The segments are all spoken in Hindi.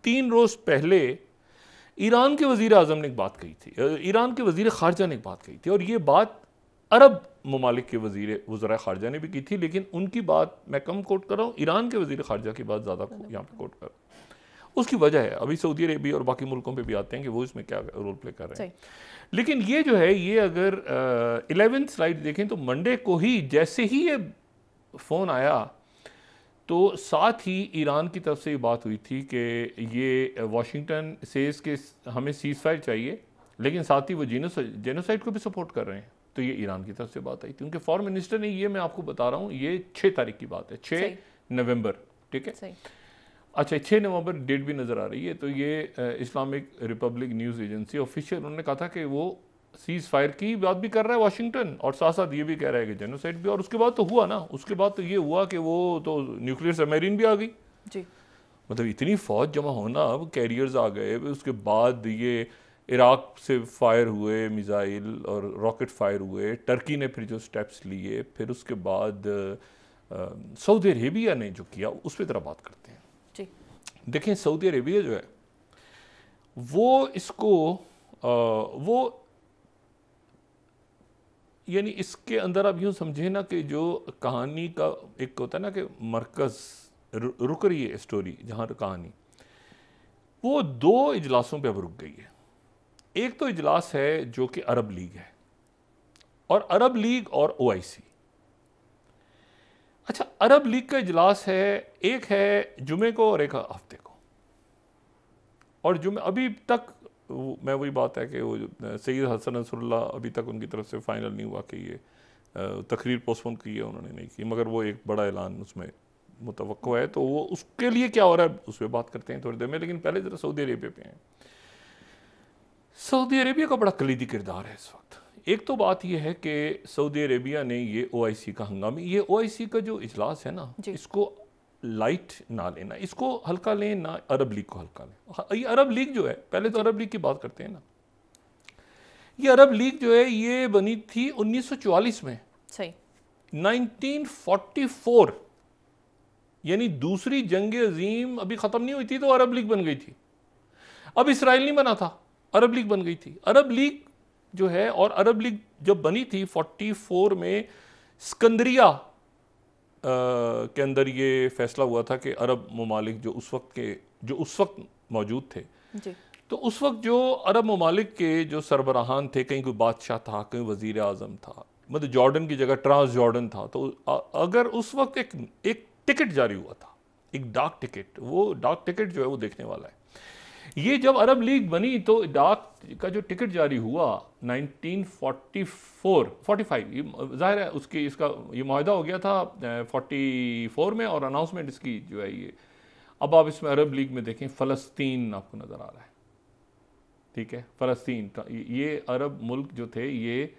3 रोज़ पहले ईरान के वज़ीर आज़म ने एक बात कही थी, ईरान के वज़ीर ख़ारजा ने एक बात कही थी, और ये बात अरब ममालिक के वज़ीर ख़ारजा ने भी की थी, लेकिन उनकी बात मैं कम कोट कर रहा हूँ, ईरान के वज़ीर ख़ारजा की बात ज़्यादा यहाँ पे कोट कर रहा हूँ। उसकी वजह है, अभी सऊदी अरेबिया और बाकी मुल्कों पे भी आते हैं कि वो इसमें क्या रोल प्ले कर रहे हैं। लेकिन ये जो है, ये अगर 11th स्लाइड देखें तो मंडे को ही जैसे ही ये फ़ोन आया तो साथ ही ईरान की तरफ से ये बात हुई थी कि ये वाशिंगटन सेज के हमें सीज़ फायर चाहिए, लेकिन साथ ही वो जेनोसाइड को भी सपोर्ट कर रहे हैं। तो ये ईरान की तरफ से बात आई थी। उनके फॉरेन मिनिस्टर ने, ये मैं आपको बता रहा हूँ, ये 6 तारीख की बात है, 6 नवंबर, ठीक है। अच्छा, 6 नवंबर डेट भी नज़र आ रही है। तो ये Islamic Republic news agency official, उन्होंने कहा था कि वो सीज़ फायर की बात भी कर रहा है वाशिंगटन, और साथ साथ ये भी कह रहा है कि जेनोसाइड भी। और उसके बाद तो हुआ ना, उसके बाद तो ये हुआ कि वो तो न्यूक्लियर सबमरीन भी आ गई जी। मतलब इतनी फौज जमा होना, अब कैरियर्स आ गए, उसके बाद ये इराक से फायर हुए मिज़ाइल और रॉकेट फायर हुए, टर्की ने फिर जो स्टेप्स लिए, फिर उसके बाद सऊदी अरेबिया ने जो किया, उस पर तरह बात करते हैं जी। देखें, सऊदी अरेबिया जो है वो इसको वो यानी इसके अंदर आप यूँ समझे ना कि जो कहानी का एक होता है ना कि मरकज़ रुक रही है स्टोरी, जहाँ कहानी, वो 2 इजलासों पे अब रुक गई है। एक तो इजलास है जो कि अरब लीग है, और अरब लीग और OIC। अच्छा, अरब लीग का इजलास है, एक है जुमे को और एक हफ्ते को। और जुमे अभी तक मैं वही बात है कि वो सैयद हसन नसरुल्लाह, अभी तक उनकी तरफ से फाइनल नहीं हुआ कि ये तकरीर पोस्टपोन की है, उन्होंने नहीं की, मगर वो एक बड़ा ऐलान उसमें मुतवक्को है। तो वो उसके लिए क्या हो रहा है उस पर बात करते हैं थोड़ी देर में। लेकिन पहले ज़रा सऊदी अरेबिया पे हैं। सऊदी अरेबिया का बड़ा कलीदी किरदार है इस वक्त। एक तो बात यह है कि सऊदी अरेबिया ने ये OIC का हंगामी, ये OIC का जो इजलास है ना, इसको लाइट ना लेना, इसको हल्का लें ना, अरब लीग को हल्का लें। ये अरब लीग जो है, पहले तो अरब लीग की बात करते हैं ना, ये अरब लीग जो है ये बनी थी 1944 में, सही 1944, यानी दूसरी जंग अजीम अभी ख़त्म नहीं हुई थी तो अरब लीग बन गई थी। अब इसराइल नहीं बना था, अरब लीग बन गई थी। अरब लीग जो है, और अरब लीग जब बनी थी 44 में, सिकंदरिया के अंदर ये फैसला हुआ था कि अरब ममालिक जो उस वक्त मौजूद थे जी। तो उस वक्त जो अरब ममालिक के जो सरबराहान थे, कहीं कोई बादशाह था, कहीं वज़ीर आज़म था, मतलब जॉर्डन की जगह ट्रांस जॉर्डन था, तो अगर उस वक्त एक टिकट जारी हुआ था, एक डाक टिकट, वो डाक टिकट जो है वो देखने वाला है। ये जब अरब लीग बनी तो डाक का जो टिकट जारी हुआ 1945, जाहिर है उसकी इसका ये मुआहदा हो गया था 44 में, और अनाउंसमेंट इसकी जो है ये, अब आप इसमें अरब लीग में देखें, फ़लस्तीन आपको नज़र आ रहा है, ठीक है, फ़लस्तीन। ये अरब मुल्क जो थे ये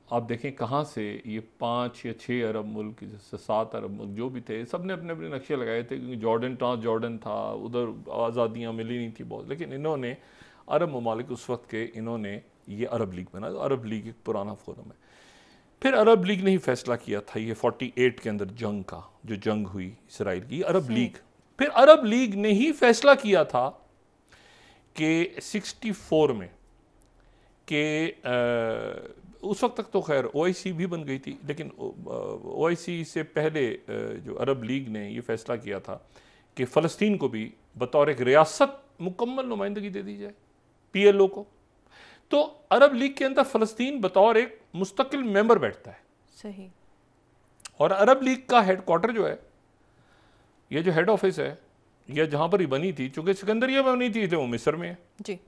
आप देखें कहाँ से, ये 5 या 6 अरब मुल्क, 7 अरब मुल्क जो भी थे, सब ने अपने अपने नक्शे लगाए थे, क्योंकि जॉर्डन ट्रांस जॉर्डन था, उधर आज़ादियाँ मिली नहीं थी बहुत। लेकिन इन्होंने अरब ममालिक उस वक्त के, इन्होंने ये अरब लीग बना। तो अरब लीग एक पुराना फोरम है। फिर अरब लीग ने ही फैसला किया था ये 48 के अंदर जंग का, जो जंग हुई इसराइल की, अरब लीग, फिर अरब लीग ने ही फैसला किया था कि 64 में कि उस वक्त तक तो खैर OIC भी बन गई थी, लेकिन OIC से पहले जो अरब लीग ने ये फैसला किया था कि फ़लस्तीन को भी बतौर एक रियासत मुकम्मल नुमाइंदगी दे दी जाए, PLO को। तो अरब लीग के अंदर फ़लस्तीन बतौर एक मुस्तकिल मेंबर बैठता है, सही। और अरब लीग का हेडक्वार्टर जो है, ये जो हेड ऑफिस है, यह जहाँ पर ही बनी थी, चूँकि सिकंदरिया में बनी थी, वो मिस्र में है जी।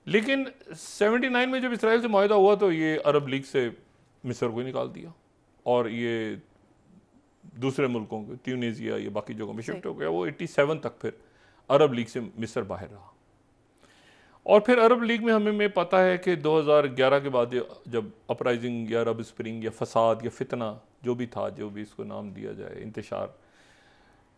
लेकिन 79 में जब इसराइल से मुआहदा हुआ तो ये अरब लीग से मिस्र को ही निकाल दिया, और ये दूसरे मुल्कों को, ट्यूनीसिया, ये बाकी जगहों में शिफ्ट हो गया। वो 87 तक फिर अरब लीग से मिस्र बाहर रहा। और फिर अरब लीग में हमें पता है कि 2011 के बाद जब अपराइजिंग या अरब स्प्रिंग या फसाद या फितना जो भी था, जो भी इसको नाम दिया जाए, इंतशार,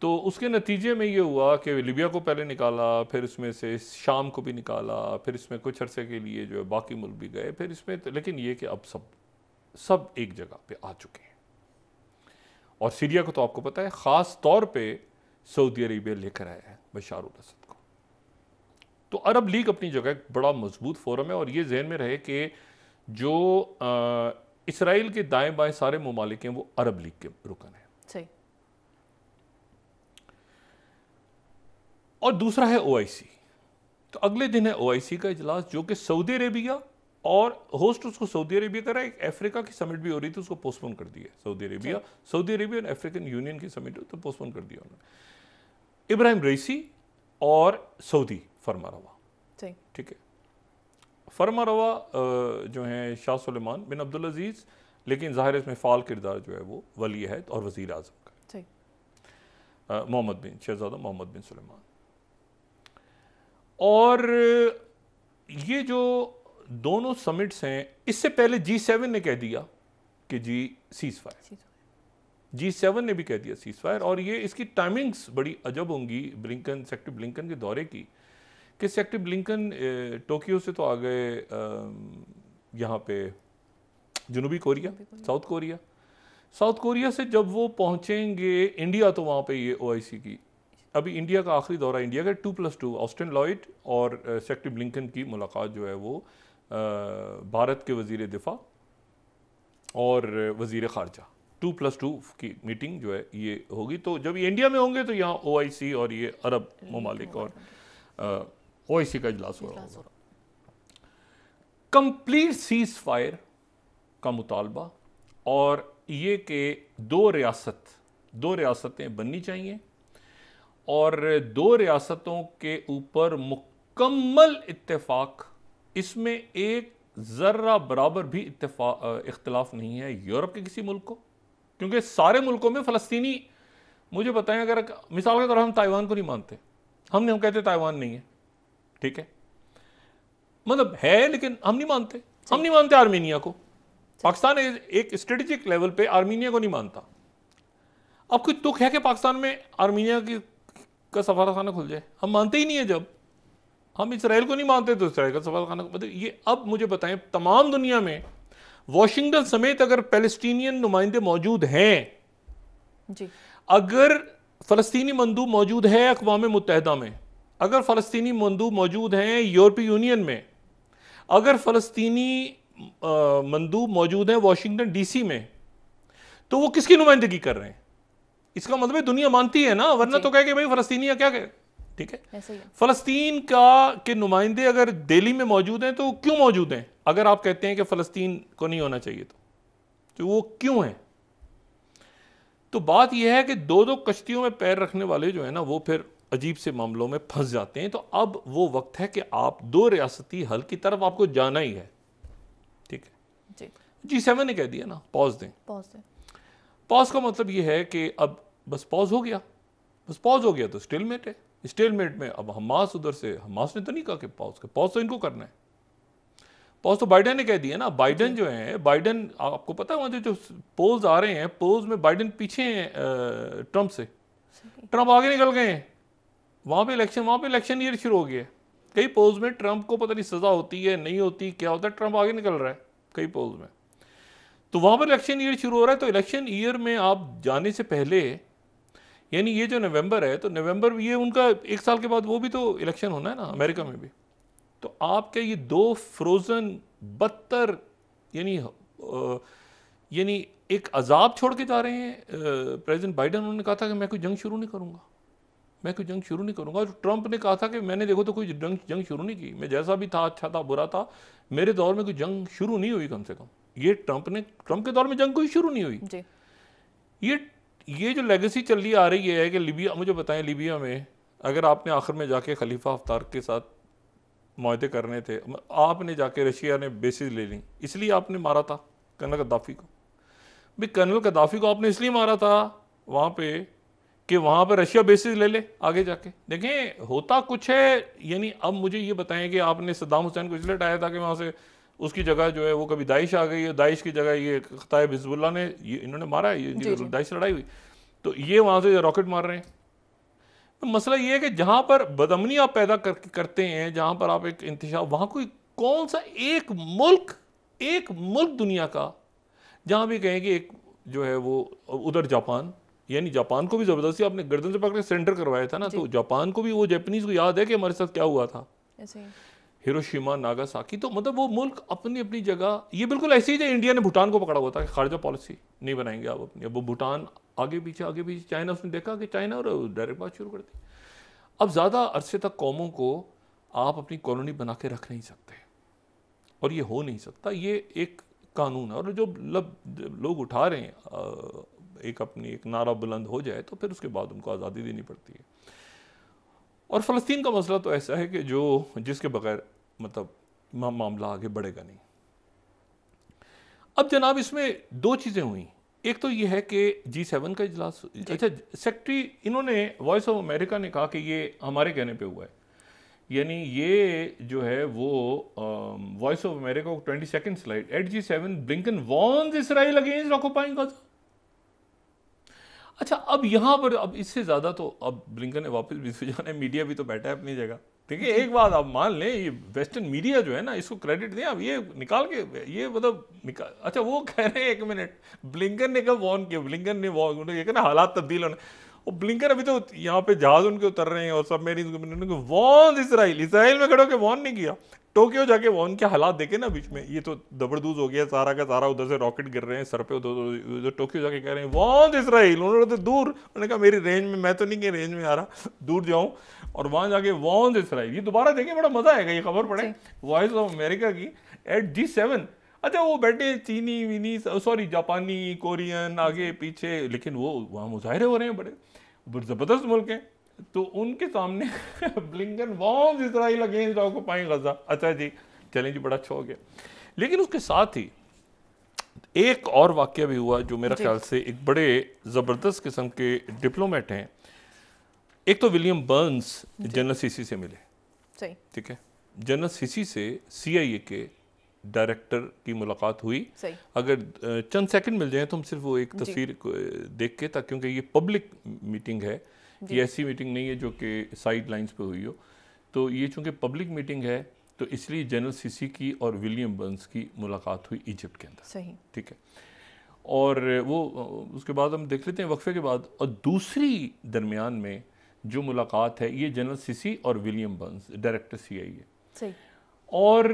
तो उसके नतीजे में ये हुआ कि लीबिया को पहले निकाला, फिर इसमें से शाम को भी निकाला, फिर इसमें कुछ अरसे के लिए जो है बाकी मुल्क भी गए, फिर इसमें तो, लेकिन ये कि अब सब एक जगह पे आ चुके हैं। और सीरिया को तो आपको पता है, ख़ास तौर पे सऊदी अरेबिया लेकर आया है बशार अल असद को। तो अरब लीग अपनी जगह एक बड़ा मजबूत फोरम है, और ये जहन में रहे कि जो इसराइल के दाएं बाएं सारे ममालिक हैं वो अरब लीग के रुकन हैं। सही। और दूसरा है OIC। तो अगले दिन है OIC का इजलास, जो कि सऊदी अरेबिया और होस्ट उसको सऊदी अरेबिया कर रहा है। एक अफ्रीका की समिट भी हो रही थी, उसको पोस्टपोन कर दिया सऊदी अरेबिया और अफ्रीकन यूनियन की समिट तो पोस्टपोन कर दिया उन्होंने। इब्राहिम रईसी और सऊदी फरमारवा, ठीक है। फरमारवा जो है शाह सुलेमान बिन अब्दुल अजीज, लेकिन ज़ाहिर इसमें फ़ाल किरदार जो है वो वली अहद और वज़ीर आज़म का, शहज़ादा मोहम्मद बिन सुलेमान। और ये जो दोनों समिट्स हैं, इससे पहले G7 ने कह दिया कि जी सीज़ फायर, G7 ने भी कह दिया सीज़ फायर। और ये इसकी टाइमिंग्स बड़ी अजब होंगी सेक्रेटरी ब्लिंकन के दौरे की, कि सेक्रेटरी ब्लिंकन टोक्यो से तो आ गए यहाँ पे जनूबी कोरिया, साउथ कोरिया से जब वो पहुँचेंगे इंडिया, तो वहाँ पे ये OIC की अभी इंडिया का आखिरी दौरा, इंडिया का 2+2 ऑस्टिन लॉयड और सेक्रेटरी ब्लिंकन की मुलाकात जो है वो भारत के वज़ीर दिफा और वज़ीर ख़ारजा 2+2 की मीटिंग जो है ये होगी। तो जब ये इंडिया में होंगे तो यहाँ OIC और ये अरब ममालिक और OIC का इजलास हो रहा होगा। कंप्लीट सीज़ फायर का मुतालबा, और ये कि दो रियासतें बननी चाहिए, और दो रियासतों के ऊपर मुकम्मल इत्तेफाक, इसमें एक ज़र्रा बराबर भी इख्तिलाफ नहीं है यूरोप के किसी मुल्क को, क्योंकि सारे मुल्कों में फ़लस्तीनी, मुझे बताएं, अगर मिसाल के तौर हम ताइवान को नहीं मानते, हम कहते ताइवान नहीं है, ठीक है, मतलब है लेकिन हम नहीं मानते आर्मीनिया को। पाकिस्तान एक स्ट्रेटेजिक लेवल पे आर्मीनिया को नहीं मानता। अब कुछ दुख है कि पाकिस्तान में आर्मीनिया का सफारतखाना खुल जाए, हम मानते ही नहीं है। जब हम इसराइल को नहीं मानते तो इसराइल का सफारतखाना, मतलब ये, अब मुझे बताएं, तमाम दुनिया में वॉशिंगटन समेत अगर पैलेस्टीनियन नुमाइंदे मौजूद हैं जी, अगर फ़लस्तीनी मंदूब मौजूद है अक़वाम मुत्तहिदा में, अगर फ़लस्तीनी मंदूब मौजूद हैं यूरोपीय यूनियन में, अगर फ़लस्तीनी मंदूब मौजूद हैं वाशिंगटन DC में, तो वो किसकी नुमाइंदगी कर रहे हैं? इसका मतलब दुनिया मानती है ना, वरना तो कहे कि भाई फ़लस्तीनी क्या कहे, ठीक है। फ़लस्तीन के नुमाइंदे अगर दिल्ली में मौजूद हैं तो क्यों मौजूद हैं? अगर आप कहते हैं कि फ़लस्तीन को नहीं होना चाहिए तो वो क्यों है? तो बात यह है कि दो कश्तियों में पैर रखने वाले जो है ना, वो फिर अजीब से मामलों में फंस जाते हैं। तो अब वो वक्त है कि आप दो रियासती हल की तरफ आपको जाना ही है, ठीक है जी। G7 ने कह दिया ना पॉज दें। पॉज का मतलब ये है कि अब बस पॉज हो गया तो स्टेलमेट है। स्टेलमेट में अब हमास ने तो नहीं कहा कि पॉज तो इनको करना है। पॉज तो बाइडेन ने कह दिया ना। बाइडेन जो है, आपको पता है वहाँ जो पोल्स आ रहे हैं, पोल्स में बाइडेन पीछे हैं ट्रंप से, ट्रंप आगे निकल गए हैं। वहाँ पे इलेक्शन ईयर शुरू हो गया है। कई पोल्स में ट्रंप को पता नहीं सज़ा होती है नहीं होती, क्या होता है, ट्रंप आगे निकल रहा है कई पोल्स में। तो वहाँ पर इलेक्शन ईयर शुरू हो रहा है। तो इलेक्शन ईयर में आप जाने से पहले, यानी ये जो नवंबर है, तो नवंबर ये उनका 1 साल के बाद वो भी तो इलेक्शन होना है ना, अमेरिका में भी। तो आपके ये दो फ्रोजन बदतर, यानी एक अजाब छोड़ के जा रहे हैं प्रेसिडेंट बाइडेन। उन्होंने कहा था कि मैं कोई जंग शुरू नहीं करूंगा, और ट्रंप ने कहा था कि मैंने देखो तो कोई जंग शुरू नहीं की, मैं जैसा भी था, अच्छा था बुरा था, मेरे दौर में कोई जंग शुरू नहीं हुई। कम से कम ये ट्रंप के दौर में जंग कोई शुरू नहीं हुई जी। ये जो लेगेसी चल रही आ रही है कि लीबिया, मुझे बताएं, लीबिया में अगर आपने आखिर में जाके खलीफा हफ्तार के साथ मुआहदे करने थे, आपने जाके रशिया ने बेसिस ले ली, इसलिए आपने मारा था कर्नल गद्दाफी को। भाई कर्नल गद्दाफी को आपने इसलिए मारा था वहाँ पे कि वहाँ पर रशिया बेसिस ले ले आगे जाके। देखें होता कुछ है। यानी अब मुझे ये बताएं कि आपने सद्दाम हुसैन को इसलिए हटाया था कि वहाँ से उसकी जगह जो है वो कभी दाइश आ गई है, दाइश की जगह ये ख़ताए हिज़्बुल्लाह ने इन्होंने मारा है, ये दाइश लड़ाई हुई, तो ये वहाँ से रॉकेट मार रहे हैं। तो मसला ये है कि जहाँ पर बदअमनी आप पैदा करते हैं, जहाँ पर आप एक इंतशार, वहाँ कोई कौन सा एक मुल्क दुनिया का जहाँ भी कहें कि एक जो है वो, उधर जापान, यानी जापान को भी ज़बरदस्ती आपने गर्दन से पकड़ के सेंटर करवाया था ना, तो जापान को भी वो जापानीज़ को याद है कि हमारे साथ क्या हुआ था, ऐसे ही हिरोशिमा नागासाकी। तो मतलब वो मुल्क अपनी अपनी जगह, ये बिल्कुल ऐसे ही जो इंडिया ने भूटान को पकड़ा हुआ था कि खारजा पॉलिसी नहीं बनाएंगे आप अपनी, अब वो भूटान आगे पीछे चाइना, उसने देखा कि चाइना और डायरेक्ट बात शुरू कर दी। अब ज़्यादा अरसे तक कौमों को आप अपनी कॉलोनी बना के रख नहीं सकते, और ये हो नहीं सकता, ये एक कानून है। और जो लोग उठा रहे हैं एक अपनी एक नारा बुलंद हो जाए तो फिर उसके बाद उनको आज़ादी देनी पड़ती है। और फ़लस्तीन का मसला तो ऐसा है कि जो जिसके बगैर मतलब मामला आगे बढ़ेगा नहीं। अब जनाब इसमें दो चीज़ें हुई, एक तो ये है कि G7 का इजलास, अच्छा सेक्रेटरी इन्होंने वॉइस ऑफ अमेरिका ने कहा कि ये हमारे कहने पे हुआ है, यानी ये जो है वो वॉइस ऑफ अमेरिका को 22nd slide, at G7 Blinken warns Israel against occupying Gaza. अच्छा अब यहाँ पर अब इससे ज़्यादा तो अब ब्लिंकन ने वापस भी जाना है, मीडिया भी तो बैठा है अपनी जगह। देखिए एक बात आप मान लें, ये वेस्टर्न मीडिया जो है ना, इसको क्रेडिट दें आप, ये निकाल के ये मतलब अच्छा वो कह रहे हैं, एक मिनट, ब्लिंकन ने कब वॉर्न किया, ब्लिंकन ने वॉर्न, ये कहना हालात तब्दील होने, और ब्लिंकन अभी तो यहाँ पे जहाज उनके उतर रहे हैं और सबमरीन वॉर्न इसराइल में खड़े होकर वॉर्न नहीं किया, टोक्यो जाके वॉर्न के हालात देखे ना बीच में, ये तो दबरदूज हो गया सारा का सारा, उधर से रॉकेट गिर रहे हैं सर पे, उधर टोक्यो जाके कह रहे हैं वॉर्न इसराइल, उन्होंने तो दूर, उन्होंने कहा मेरी रेंज में, मैं तो नहीं कि रेंज में आ रहा, दूर जाऊं, और वहां जाके वॉर्न इसराइल। ये दोबारा देखें, बड़ा मजा आएगा, ये खबर पढ़े वॉइस ऑफ अमेरिका की एट G7। अच्छा वो बैठे चीनी वीनी सॉरी जापानी कोरियन आगे पीछे, लेकिन वो वहाँ मुजाहरे हो रहे हैं, बड़े जबरदस्त मुल्क हैं, तो उनके सामने Blinken warns Israel against occupying Gaza. अच्छा जी चलें जी, बड़ा अच्छा हो गया। लेकिन उसके साथ ही एक और वाकया भी हुआ जो मेरा ख्याल से एक बड़े ज़बरदस्त किस्म के डिप्लोमेट हैं। एक तो विलियम बर्न्स जनरल सीसी से मिले, ठीक है, जनरल सीसी से CIA के डायरेक्टर की मुलाकात हुई। अगर चंद सेकंड मिल जाए तो हम सिर्फ वो एक तस्वीर देख के, ताकि क्योंकि ये पब्लिक मीटिंग है, ये ऐसी मीटिंग नहीं है जो कि साइड लाइंस पे हुई हो, तो ये चूंकि पब्लिक मीटिंग है तो इसलिए जनरल सीसी की और विलियम बर्न्स की मुलाकात हुई इजिप्ट के अंदर, सही, ठीक है। और वो उसके बाद हम देख लेते हैं वक्फे के बाद, और दूसरी दरमियान में जो मुलाकात है ये जनरल सीसी और विलियम बर्न्स डायरेक्टर CIA, सही। और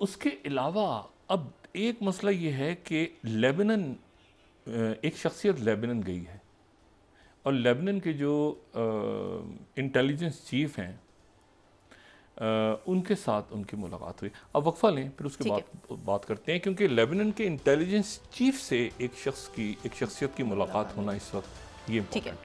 उसके अलावा अब एक मसला ये है कि लेबनान, एक शख्सियत लेबनान गई है, और लेबनान के जो इंटेलिजेंस चीफ हैं उनके साथ उनकी मुलाकात हुई। अब वक्फा लें, फिर उसके बाद बात करते हैं, क्योंकि लेबनान के इंटेलिजेंस चीफ से एक शख्सियत की मुलाकात होना इस वक्त ये ठीक है।